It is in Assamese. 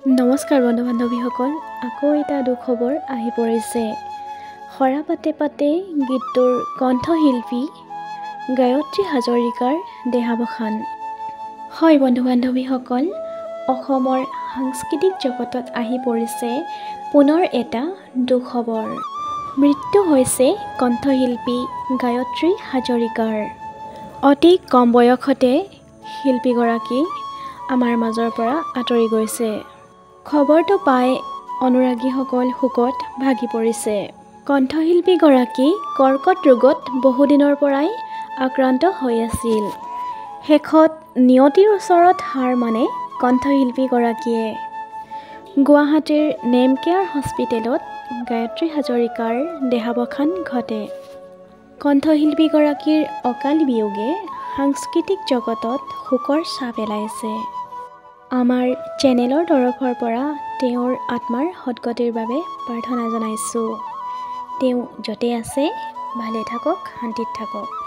নমস্কাৰ বন্ধু বান্ধৱীসকল, আকৌ এটা দুখবৰ আহি পৰিছে। সৰা পাতে পাতে গীতটোৰ কণ্ঠশিল্পী গায়ত্ৰী হাজৰিকাৰ দেহাৱসান। হয় বন্ধু বান্ধৱীসকল, অসমৰ সাংস্কৃতিক জগতত আহি পৰিছে পুনৰ এটা দুখবৰ। মৃত্যু হৈছে কণ্ঠশিল্পী গায়ত্ৰী হাজৰিকাৰ। অতি কম বয়সতে শিল্পীগৰাকী আমাৰ মাজৰ পৰা আঁতৰি গৈছে। খবৰটো পাই অনুৰাগীসকল শোকত ভাগি পৰিছে। কণ্ঠশিল্পীগৰাকী কৰ্কট ৰোগত বহুদিনৰ পৰাই আক্ৰান্ত হৈ আছিল। শেষত নিয়তিৰ ওচৰত হাৰ মানে কণ্ঠশিল্পীগৰাকীয়ে। গুৱাহাটীৰ নেমকেয়াৰ হস্পিটেলত গায়ত্ৰী হাজৰিকাৰ দেহাৱসান ঘটে। কণ্ঠশিল্পীগৰাকীৰ অকাল বিয়োগে সাংস্কৃতিক জগতত শোকৰ ছাঁ পেলাইছে। আমাৰ চেনেলৰ তৰফৰ পৰা তেওঁৰ আত্মাৰ সদ্গতিৰ বাবে প্ৰাৰ্থনা জনাইছোঁ। তেওঁ য'তে আছে ভালে থাকক, শান্তিত থাকক।